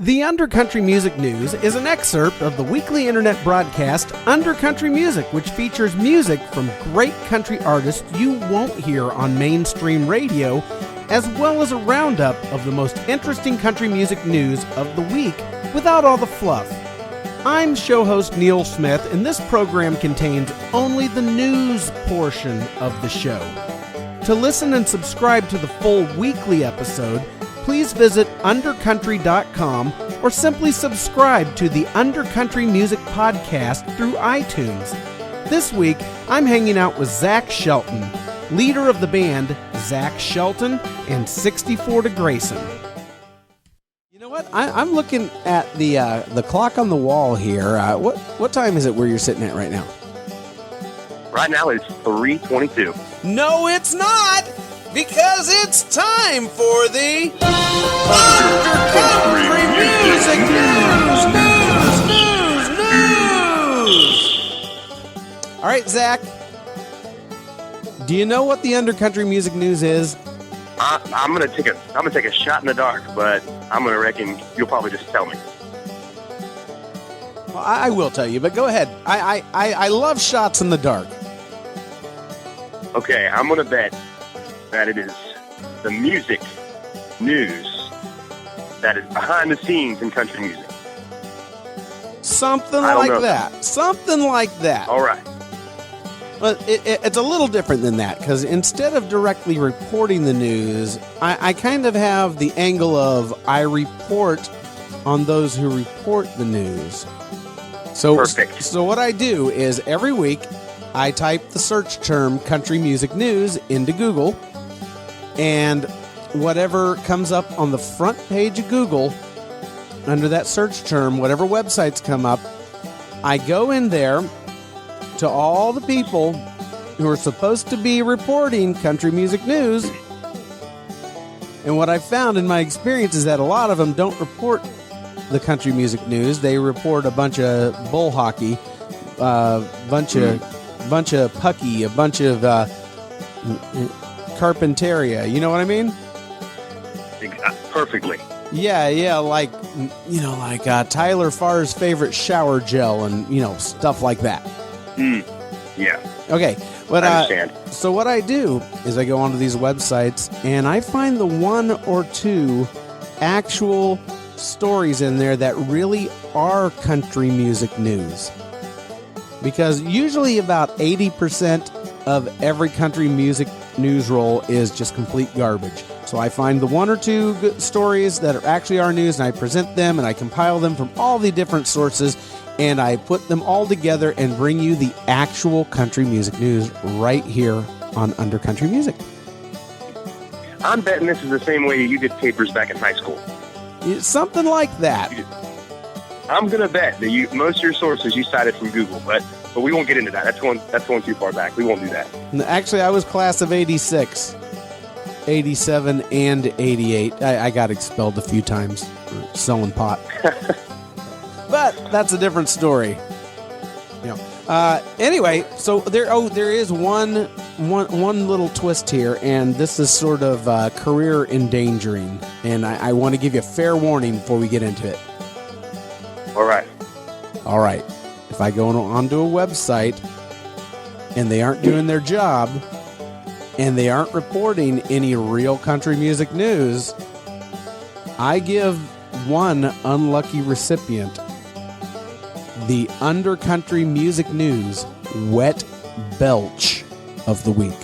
The Undercountry Music News is an excerpt of the weekly internet broadcast Undercountry Music, which features music from great country artists you won't hear on mainstream radio, as well as a roundup of the most interesting country music news of the week without all the fluff. I'm show host Neil Smith, and this program contains only the news portion of the show. To listen and subscribe to the full weekly episode, please visit undercountry.com or simply subscribe to the Undercountry Music Podcast through iTunes. This week, I'm hanging out with Zach Shelton, leader of the band Zach Shelton and 64 to Grayson. You know what? I'm looking at the clock on the wall here. What time is it where you're sitting at right now? Right now it's 3:22. No, it's not! Because it's time for the Undercountry Music News! All right, Zach. Do you know what the Undercountry Music News is? I'm gonna take a shot in the dark, but I'm gonna reckon you'll probably just tell me. Well, I will tell you, but go ahead. I love shots in the dark. Okay, I'm gonna bet that it is the music news that is behind the scenes in country music. Something like that. All right. Well, it's a little different than that, because instead of directly reporting the news, I kind of have the angle of I report on those who report the news. So, perfect. So what I do is every week I type the search term country music news into Google, and whatever comes up on the front page of Google under that search term, whatever websites come up, I go in there to all the people who are supposed to be reporting country music news. And what I've found in my experience is that a lot of them don't report the country music news. They report a bunch of bull hockey, bunch of pucky, a bunch of carpinteria. You know what I mean? Perfectly. Yeah, like Tyler Farr's favorite shower gel and stuff like that. Yeah. Okay. But I understand. So what I do is I go onto these websites and I find the one or two actual stories in there that really are country music news. Because usually about 80% of every country music news roll is just complete garbage. So I find the one or two good stories that are actually our news, and I present them, and I compile them from all the different sources, and I put them all together and bring you the actual country music news right here on Undercountry Music. I'm betting this is the same way you did papers back in high school. Something like that. I'm going to bet that most of your sources you cited from Google, but we won't get into that. That's going too far back. We won't do that. Actually, I was class of 86, 87, and 88. I got expelled a few times for selling pot. But that's a different story. Anyway, so there is one little twist here, and this is sort of career endangering, and I want to give you a fair warning before we get into it. All right. If I go onto a website and they aren't doing their job and they aren't reporting any real country music news, I give one unlucky recipient the Undercountry Music News Wet Belch of the week.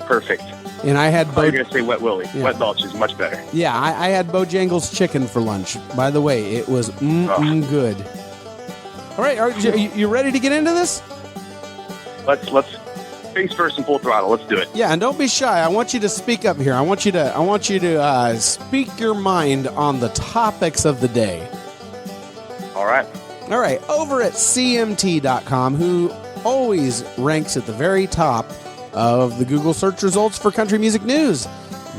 Perfect. And I had you're going to say Wet Willie. Yeah. Wet Belch is much better. Yeah, I had Bojangles chicken for lunch. By the way, it was good. All right, are you ready to get into this? Let's face first and full throttle. Let's do it. Yeah, and don't be shy. I want you to speak up here. I want you to speak your mind on the topics of the day. All right. Over at CMT.com, who always ranks at the very top of the Google search results for country music news,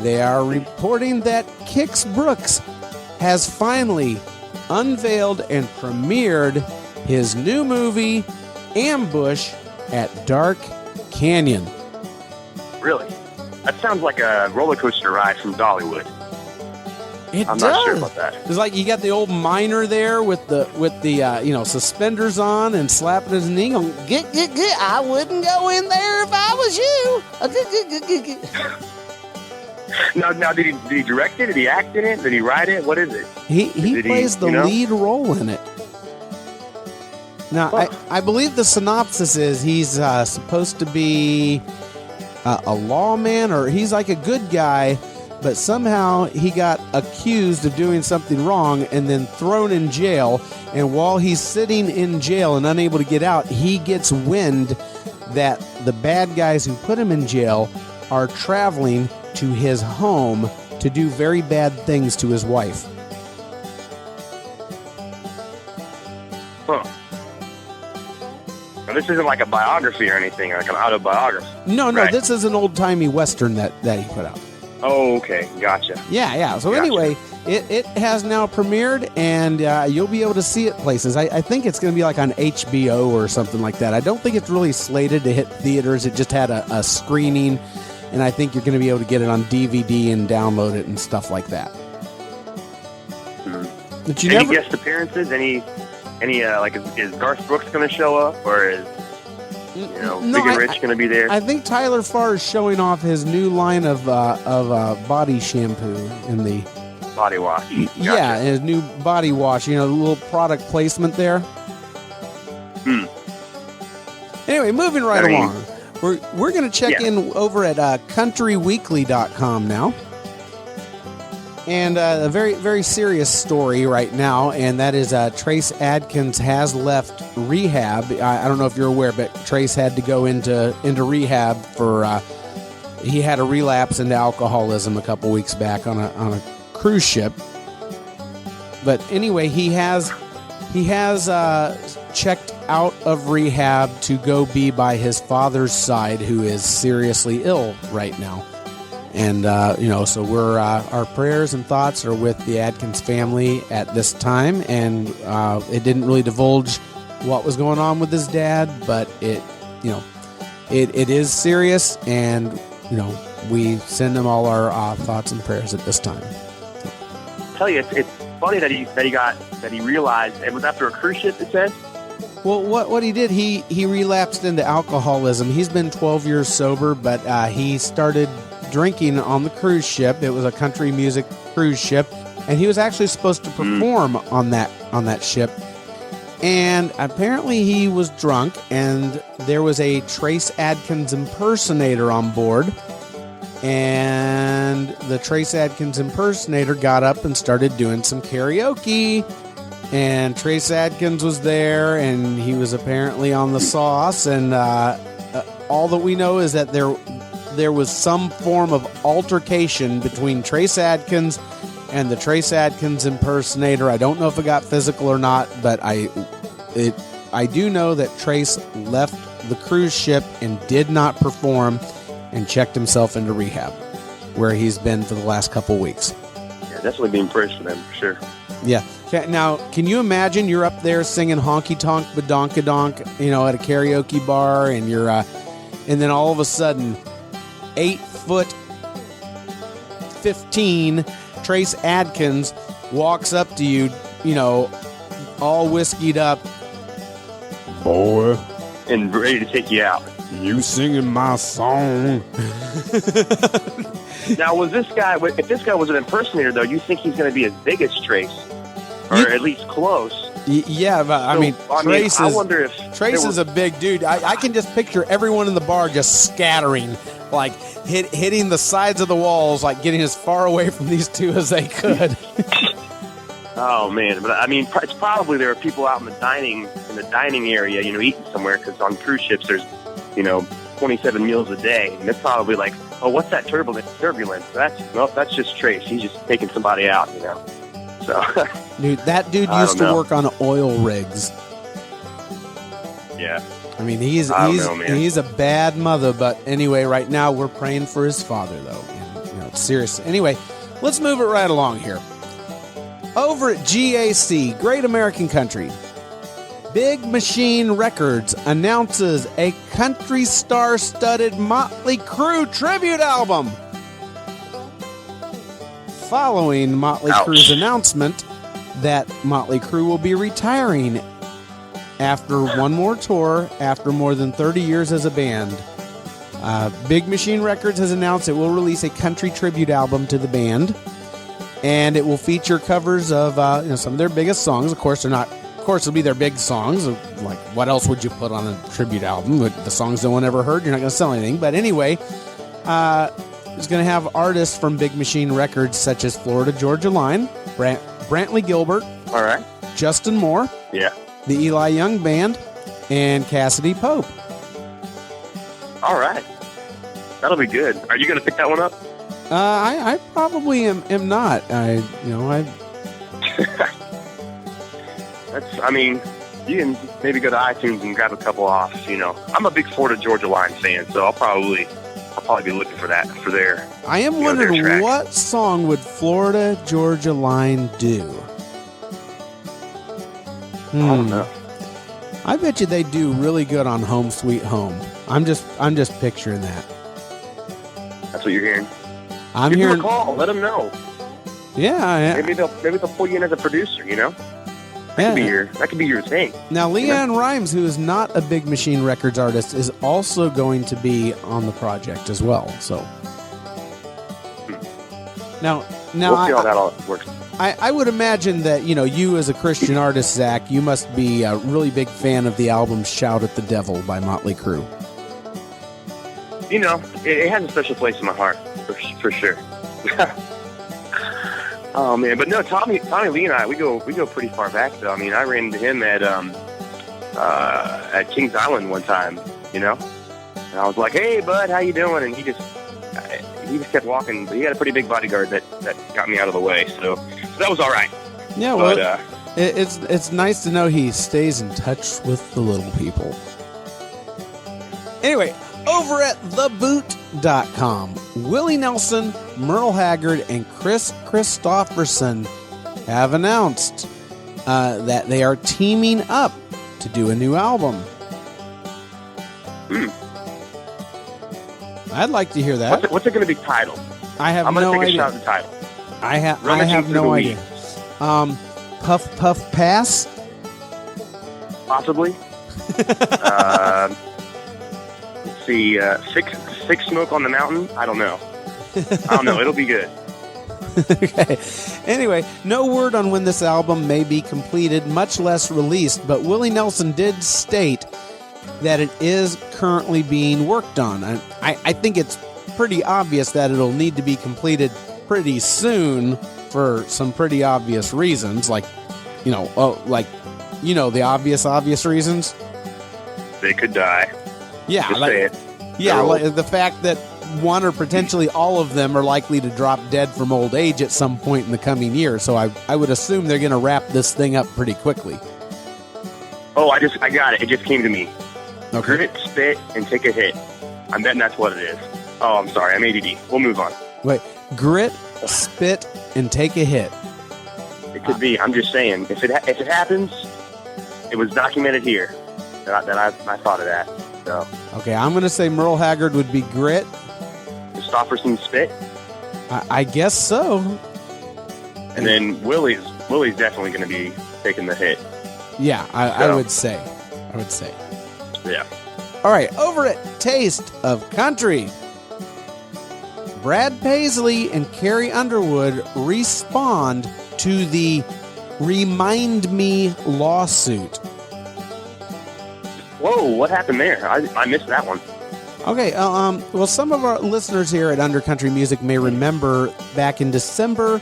they are reporting that Kix Brooks has finally unveiled and premiered his new movie, Ambush at Dark Canyon. Really? That sounds like a roller coaster ride from Dollywood. I'm not sure about that. It's like you got the old miner there with the suspenders on and slapping his knee. Going, get. I wouldn't go in there if I was you. Now, did he direct it? Did he act in it? Did he write it? What is it? He plays the lead role in it. Now, I believe the synopsis is he's supposed to be a lawman, or he's like a good guy, but somehow he got accused of doing something wrong and then thrown in jail. And while he's sitting in jail and unable to get out, he gets wind that the bad guys who put him in jail are traveling to his home to do very bad things to his wife. Huh. Now, this isn't like a biography or anything, like an autobiography. No, right? This is an old-timey Western that he put out. Oh, okay. Gotcha. Yeah. So anyway, it has now premiered, and you'll be able to see it places. I think it's going to be like on HBO or something like that. I don't think it's really slated to hit theaters. It just had a screening, and I think you're going to be able to get it on DVD and download it and stuff like that. Mm-hmm. But any guest appearances? Any like is Garth Brooks going to show up, or is Big and Rich going to be there? I think Tyler Farr is showing off his new line of body shampoo in the body wash. Gotcha. Yeah, his new body wash. The little product placement there. Anyway, moving right along. We're going to check in over at countryweekly.com now. And a very, very serious story right now, and that is Trace Adkins has left rehab. I don't know if you're aware, but Trace had to go into rehab for he had a relapse into alcoholism a couple weeks back on a cruise ship. But anyway, he has checked out of rehab to go be by his father's side, who is seriously ill right now. And, so we're, our prayers and thoughts are with the Adkins family at this time. And it didn't really divulge what was going on with his dad, but it is serious. And, we send him all our thoughts and prayers at this time. I tell you, it's funny that he realized it was after a cruise ship, it said. Well, what he did, he relapsed into alcoholism. He's been 12 years sober, but he started drinking on the cruise ship. It was a country music cruise ship, and he was actually supposed to perform on that ship. And apparently he was drunk, and there was a Trace Adkins impersonator on board. And the Trace Adkins impersonator got up and started doing some karaoke. And Trace Adkins was there, and he was apparently on the sauce. And all that we know is that there was some form of altercation between Trace Adkins and the Trace Adkins impersonator. I don't know if it got physical or not, but I do know that Trace left the cruise ship and did not perform and checked himself into rehab, where he's been for the last couple weeks. Yeah, definitely being prayers for them, for sure. Yeah. Now, can you imagine you're up there singing Honky Tonk Badonkadonk, at a karaoke bar, and you're, and then all of a sudden, 8'15" Trace Adkins walks up to you, all whiskeyed up. Boy. And ready to take you out. You singing my song. Now, if this guy was an impersonator, though, you think he's going to be as big as Trace? Or at least close. Yeah, but Trace is a big dude. I can just picture everyone in the bar just scattering, like hitting the sides of the walls, like getting as far away from these two as they could. Oh man, but it's probably there are people out in the dining area, eating somewhere, because on cruise ships there's 27 meals a day, and it's probably like, oh, what's that turbulence? That's just Trace. He's just taking somebody out, So, dude, that dude used to work on oil rigs. Yeah. He's a bad mother, but anyway, right now we're praying for his father, though. And, it's serious. Anyway, let's move it right along here. Over at GAC, Great American Country, Big Machine Records announces a country star-studded Motley Crue tribute album. following Motley Crue's announcement that Motley Crue will be retiring after one more tour after more than 30 years as a band. Big Machine Records has announced it will release a country tribute album to the band, and it will feature covers of some of their biggest songs. Of course, it'll be their big songs. Like, what else would you put on a tribute album? The songs no one ever heard, you're not going to sell anything. But anyway, it's going to have artists from Big Machine Records such as Florida Georgia Line, Brantley Gilbert, All right. Justin Moore, Yeah. the Eli Young Band, and Cassidy Pope. All right. That'll be good. Are you going to pick that one up? I probably am not. You can maybe go to iTunes and grab a couple off. I'm a big Florida Georgia Line fan, so I'll probably be looking for that for their. I am wondering what song would Florida Georgia Line do? I don't know. I bet you they do really good on Home Sweet Home. I'm just picturing that. That's what you're hearing. I'm Give hearing. them a call. Let them know. Yeah. Maybe they'll pull you in as a producer. That could be your thing. Now, Leanne Rimes, who is not a Big Machine Records artist, is also going to be on the project as well. So now we'll see how that all works. I would imagine that, you as a Christian artist, Zach, you must be a really big fan of the album Shout at the Devil by Motley Crue. It has a special place in my heart, for sure. Oh, man. But no, Tommy Lee and I, we go pretty far back, though. I mean, I ran into him at Kings Island one time, And I was like, hey, bud, how you doing? And he just kept walking. But he had a pretty big bodyguard that got me out of the way, so that was all right. Yeah, well, it's nice to know he stays in touch with the little people. Anyway, over at theboot.com, Willie Nelson, Merle Haggard, and Chris Christopherson have announced that they are teaming up to do a new album. I'd like to hear that. What's it going to be titled? I have I'm no gonna take idea. a shot at the title. I have no idea. Puff Puff Pass? Possibly. Let's see. Six Smoke on the Mountain? I don't know. It'll be good. Okay. Anyway, no word on when this album may be completed, much less released, but Willie Nelson did state that it is currently being worked on. I think it's pretty obvious that it'll need to be completed pretty soon for some pretty obvious reasons, the obvious reasons. They could die. Yeah, Just say it. Yeah, like the fact that one or potentially all of them are likely to drop dead from old age at some point in the coming year. So I would assume they're going to wrap this thing up pretty quickly. Oh, I got it. It just came to me. Okay. Grit, spit, and take a hit. I'm betting that's what it is. Oh, I'm sorry. I'm ADD. We'll move on. Wait, grit, spit, and take a hit. It could be. I'm just saying. If it happens, it was documented here that I thought of that. So. Okay, I'm going to say Merle Haggard would be grit. Christopherson spit. I guess so. And then Willie's definitely going to be taking the hit. Yeah, I would say. Yeah. All right, over at Taste of Country, Brad Paisley and Carrie Underwood respond to the Remind Me lawsuit. Whoa, what happened there? I missed that one. Okay, well, some of our listeners here at Under Country Music may remember back in December,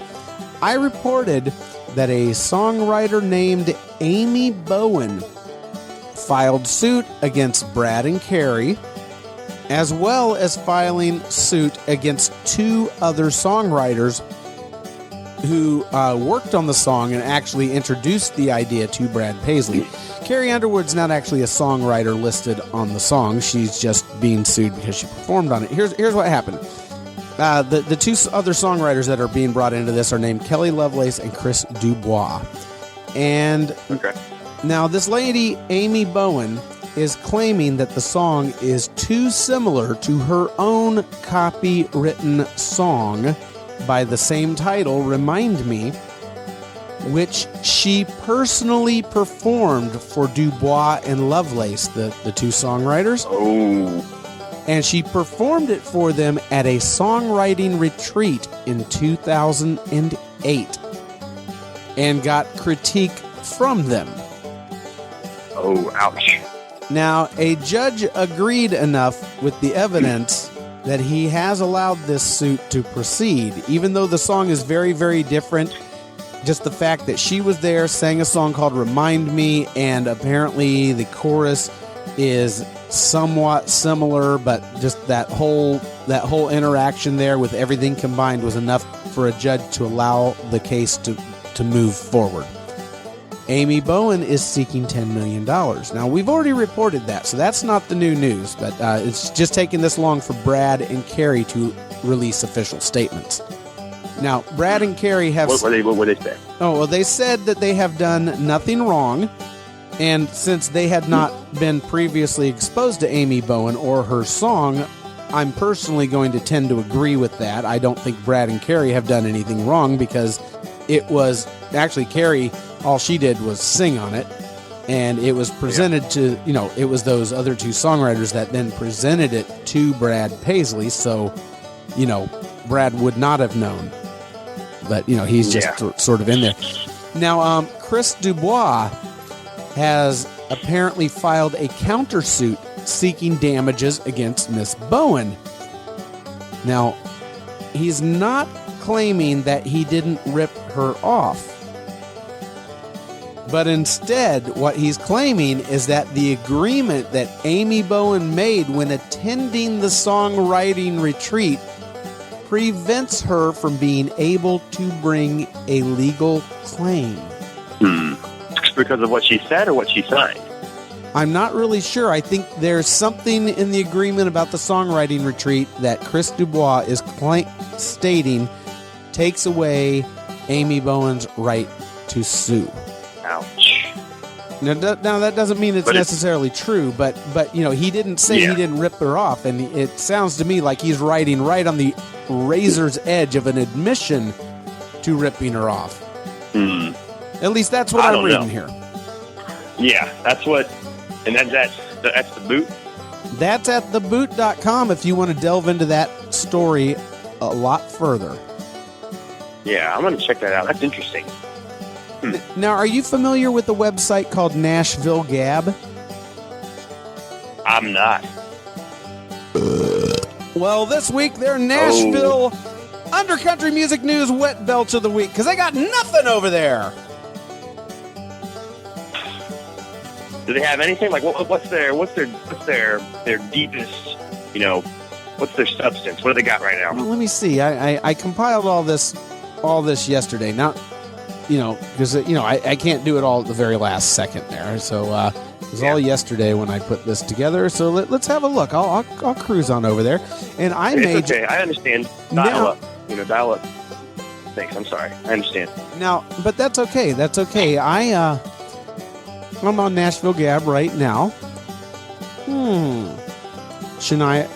I reported that a songwriter named Amy Bowen filed suit against Brad and Carrie, as well as filing suit against two other songwriters who worked on the song and actually introduced the idea to Brad Paisley. Carrie Underwood's not actually a songwriter listed on the song. She's just being sued because she performed on it. Here's what happened. The two other songwriters that are being brought into this are named Kelly Lovelace and Chris Dubois. And now this lady, Amy Bowen, is claiming that the song is too similar to her own copywritten song by the same title, Remind Me, which she personally performed for Dubois and Lovelace, the two songwriters. Oh. And she performed it for them at a songwriting retreat in 2008 and got critique from them. Oh, ouch. Now, a judge agreed enough with the evidence that he has allowed this suit to proceed, even though the song is very, very different. Just the fact that she was there, sang a song called Remind Me, and apparently the chorus is somewhat similar, but just that whole interaction there with everything combined was enough for a judge to allow the case to move forward. Amy Bowen is seeking $10 million. Now, we've already reported that, so that's not the new news, but it's just taking this long for Brad and Carrie to release official statements. Now, Brad and Carrie have... What were they saying? Oh, well, they said that they have done nothing wrong, and since they had not been previously exposed to Amy Bowen or her song, I'm personally going to tend to agree with that. I don't think Brad and Carrie have done anything wrong because it was... Actually, Carrie, all she did was sing on it, and it was presented to, it was those other two songwriters that then presented it to Brad Paisley, so, Brad would not have known. But, he's just sort of in there. Now, Chris Dubois has apparently filed a countersuit seeking damages against Miss Bowen. Now, he's not claiming that he didn't rip her off. But instead, what he's claiming is that the agreement that Amy Bowen made when attending the songwriting retreat prevents her from being able to bring a legal claim. Because of what she said or what she signed? I'm not really sure. I think there's something in the agreement about the songwriting retreat that Chris Dubois is stating takes away Amy Bowen's right to sue. Ouch. Now that doesn't mean it's necessarily true, but he didn't say he didn't rip her off, and it sounds to me like he's riding right on the razor's edge of an admission to ripping her off. At least that's what I'm reading here. Yeah, that's what, and that's the Boot? That's at theboot.com if you want to delve into that story a lot further. Yeah, I'm going to check that out. That's interesting. Now, are you familiar with the website called Nashville Gab? I'm not. Well, this week, they're Nashville Undercountry Music News Wet Belch of the Week, because they got nothing over there. Do they have anything? Like, what's their deepest, what's their substance? What do they got right now? Well, let me see. I compiled all this yesterday. Now, because I can't do it all at the very last second there. So it was all yesterday when I put this together. So let's have a look. I'll cruise on over there, and it's okay. I understand. Dial up. Thanks. I'm sorry. I understand. Now, but that's okay. That's okay. I'm on Nashville Gab right now. Shania.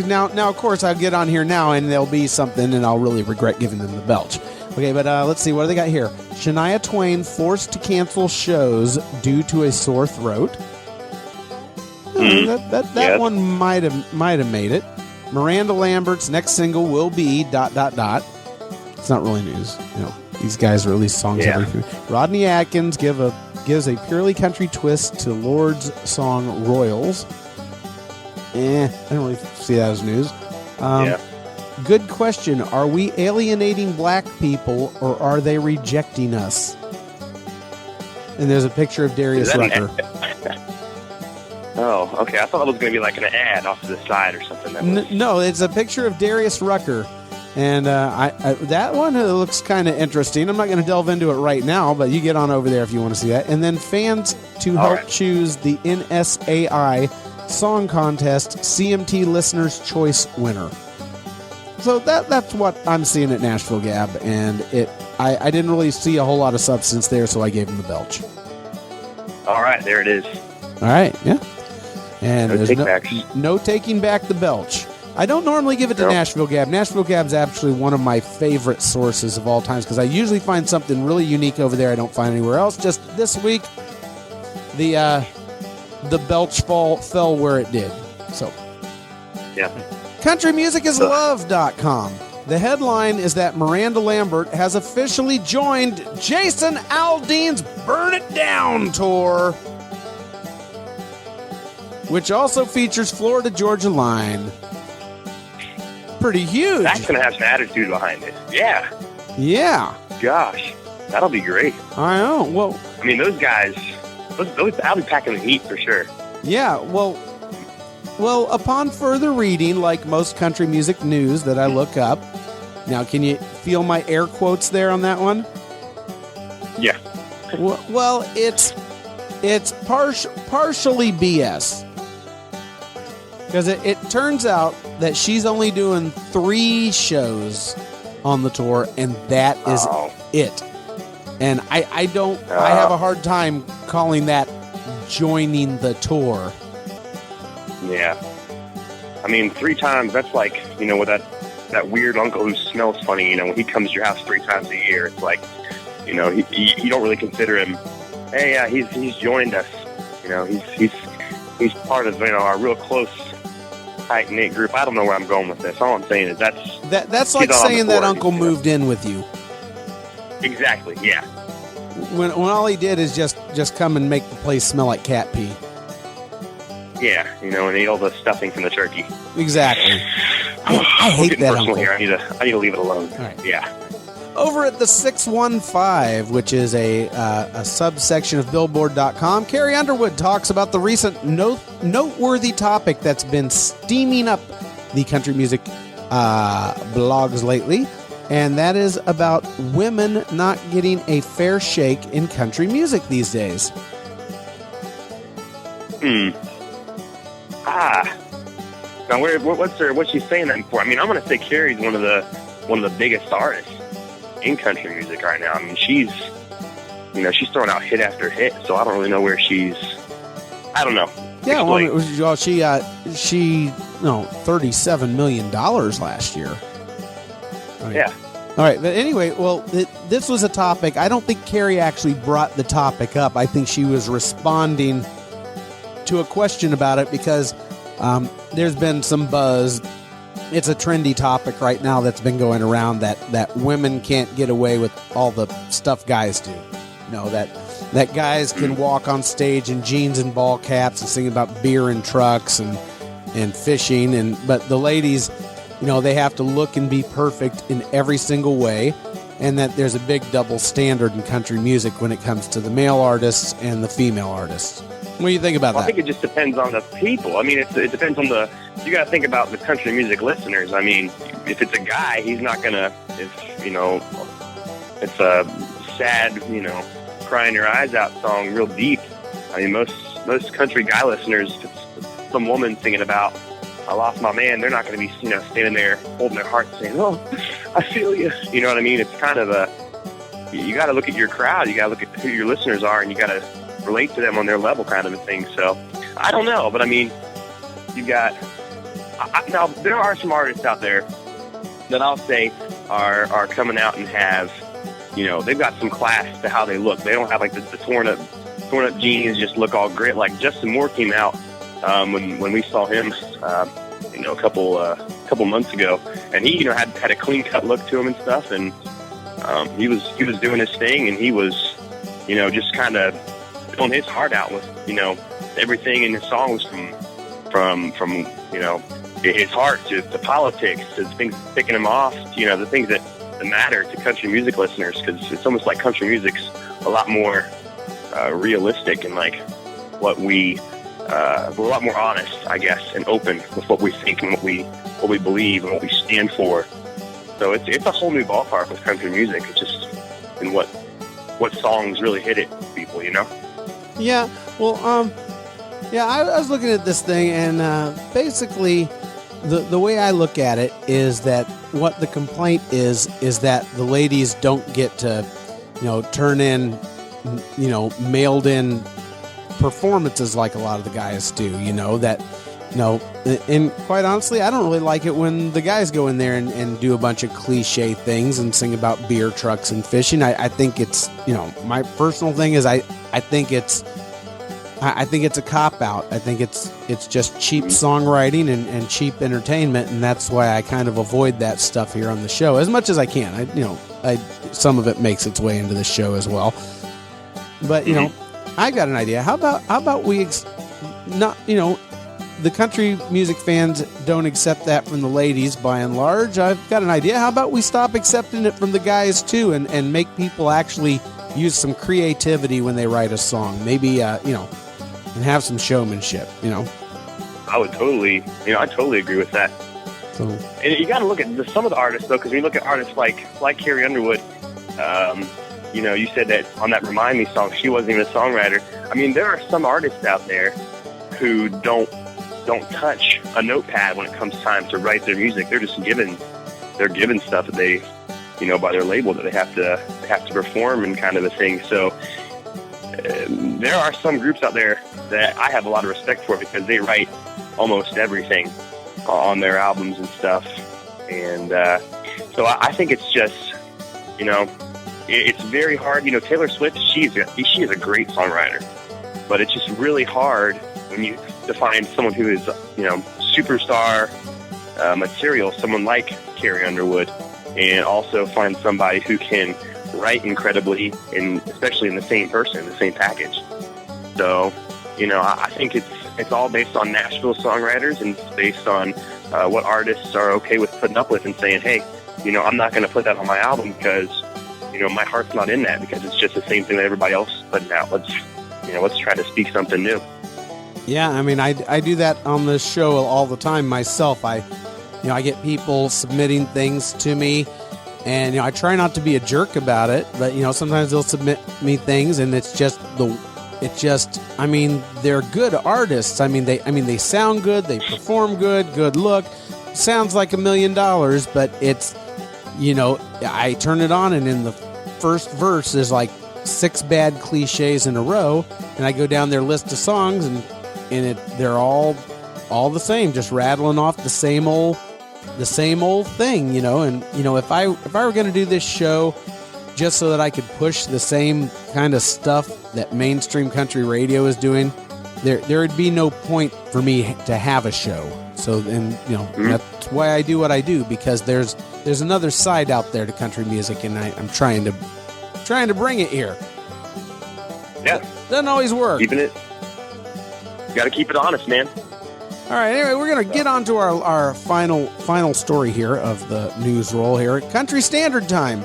Now, of course, I'll get on here now, and there'll be something, and I'll really regret giving them the belch. Okay, but let's see. What do they got here? Shania Twain forced to cancel shows due to a sore throat. That one might have made it. Miranda Lambert's next single will be ... It's not really news. These guys release songs every few. Rodney Atkins gives a purely country twist to Lord's song Royals. I don't really see that as news. Good question. Are we alienating black people, or are they rejecting us? And there's a picture of Darius Rucker. Oh, okay. I thought it was going to be like an ad off to the side or something. No, it's a picture of Darius Rucker. And that one looks kind of interesting. I'm not going to delve into it right now, but you get on over there if you want to see that. And then fans to help choose the NSAI Song Contest CMT Listener's Choice winner. So that's what I'm seeing at Nashville Gab, and I didn't really see a whole lot of substance there, so I gave him the belch. All right, there it is. All right, yeah. And no there's no taking back the belch. I don't normally give it to Nope. Nashville Gab. Nashville Gab's actually one of my favorite sources of all times because I usually find something really unique over there I don't find anywhere else. Just this week, the belch fell where it did. So, Yeah. CountryMusicIsLove.com. The headline is that Miranda Lambert has officially joined Jason Aldean's Burn It Down tour, which also features Florida Georgia Line. Pretty huge. That's going to have some attitude behind it. Yeah. Yeah. Gosh, that'll be great. I know. Well, I mean, those guys, I'll be packing the heat for sure. yeah. Well, upon further reading, like most country music news that I look up, now can you feel my air quotes there on that one? Yeah. Well, it's partially BS. Because it turns out that she's only doing 3 shows on the tour, and that is it. And I have a hard time calling that joining the tour. Yeah. I mean, 3 times, that's like, with that weird uncle who smells funny, when he comes to your house 3 times a year, it's like, you don't really consider him, hey, he's joined us. He's part of, our real close, tight-knit group. I don't know where I'm going with this. All I'm saying is that's like saying that uncle moved in with you. Exactly, yeah. When all he did is just come and make the place smell like cat pee. Yeah, and eat all the stuffing from the turkey. Exactly. I hate that uncle. Here. I need to leave it alone. All right. Yeah. Over at the 615, which is a subsection of Billboard.com, Carrie Underwood talks about the recent noteworthy topic that's been steaming up the country music blogs lately, and that is about women not getting a fair shake in country music these days. Now, what's she saying that for? I mean, I'm going to say Carrie's one of the biggest artists in country music right now. I mean, she's throwing out hit after hit, so I don't really know where I don't know. Yeah, well, she $37 million last year. Right. Yeah. All right, but anyway, well, this was a topic. I don't think Carrie actually brought the topic up. I think she was responding to a question about it because there's been some buzz. It's a trendy topic right now that's been going around that women can't get away with all the stuff guys do. That guys can walk on stage in jeans and ball caps and sing about beer and trucks and fishing, but the ladies, they have to look and be perfect in every single way, and that there's a big double standard in country music when it comes to the male artists and the female artists. What do you think about that? I think it just depends on the people. I mean, it depends on you got to think about the country music listeners. I mean, if it's a guy, he's not going to, it's a sad, crying your eyes out song, real deep. I mean, most country guy listeners, if it's some woman singing about, I lost my man, they're not going to be, standing there holding their heart saying, oh, I feel you. You know what I mean? It's kind of you got to look at your crowd. You got to look at who your listeners are, and you got to relate to them on their level kind of a thing. So I don't know, but I mean, you got now there are some artists out there that I'll say are coming out and have, they've got some class to how they look. They don't have like the torn up jeans, just look all grit. Like Justin Moore came out when we saw him a couple months ago, and he had a clean cut look to him and stuff, and he was doing his thing, and he was just kind of pulling his heart out with everything in his songs from his heart to politics to things picking him off, the things that matter to country music listeners, because it's almost like country music's a lot more realistic and like what we're a lot more honest, I guess, and open with what we think and what we believe and what we stand for. So it's a whole new ballpark with country music. It's just in what songs really hit it, people, Yeah, well, I was looking at this thing, and basically, the way I look at it is that what the complaint is that the ladies don't get to, turn in, mailed in performances like a lot of the guys do. That No, and quite honestly, I don't really like it when the guys go in there and do a bunch of cliche things and sing about beer trucks and fishing. I think it's, my personal thing is I think it's a cop-out. I think it's just cheap songwriting and cheap entertainment, and that's why I kind of avoid that stuff here on the show as much as I can. Some of it makes its way into the show as well. But, I got an idea. How about we the country music fans don't accept that from the ladies by and large. I've got an idea. How about we stop accepting it from the guys too and make people actually use some creativity when they write a song? Maybe, and have some showmanship, I would totally, I totally agree with that. So, and you got to look at some of the artists, though, because when you look at artists like Carrie Underwood, you said that on that Remind Me song, she wasn't even a songwriter. I mean, there are some artists out there who don't touch a notepad when it comes time to write their music. They're just given stuff that they, by their label that they have to perform and kind of a thing. So there are some groups out there that I have a lot of respect for because they write almost everything on their albums and stuff. And so I think it's just, it's very hard. Taylor Swift, she is a great songwriter, but it's just really hard when you to find someone who is, superstar material, someone like Carrie Underwood, and also find somebody who can write incredibly, and especially in the same person, the same package. So, I think it's all based on Nashville songwriters, and it's based on what artists are okay with putting up with and saying, hey, I'm not going to put that on my album because, my heart's not in that because it's just the same thing that everybody else is putting out. Let's try to speak something new. Yeah, I mean, I do that on this show all the time myself. I get people submitting things to me, and I try not to be a jerk about it, but sometimes they'll submit me things, and they're good artists. They sound good, they perform good look, sounds like $1 million, but it's I turn it on, and in the first verse there's like 6 bad cliches in a row, and I go down their list of songs and they're all the same, just rattling off the same old thing, and if I were going to do this show just so that I could push the same kind of stuff that mainstream country radio is doing, there would be no point for me to have a show. So, and that's why I do what I do, because there's another side out there to country music, and I'm trying to bring it here. Yeah, doesn't always work. Keeping it. Got to keep it honest, man. All right, anyway, we're going to get on to our final story here of the news roll here. Country Standard Time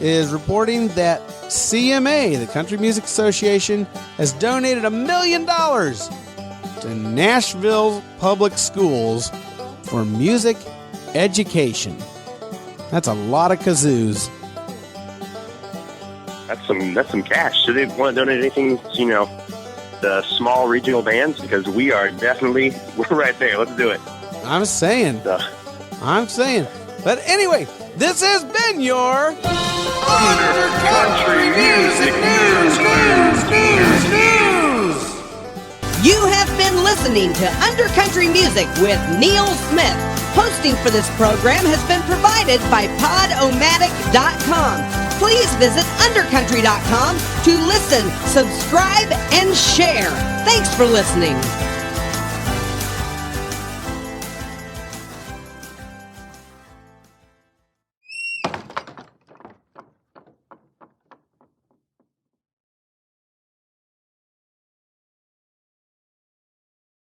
is reporting that CMA, the Country Music Association, has donated $1 million to Nashville public schools for music education. That's a lot of kazoos. That's some cash. Do they want to donate anything, the small regional bands? Because we're right there. Let's do it. I'm saying. But anyway, this has been your Under Country Music News. You have been listening to Under Country Music with Neil Smith. Hosting for this program has been provided by Podomatic.com. Please visit undercountry.com to listen, subscribe, and share. Thanks for listening.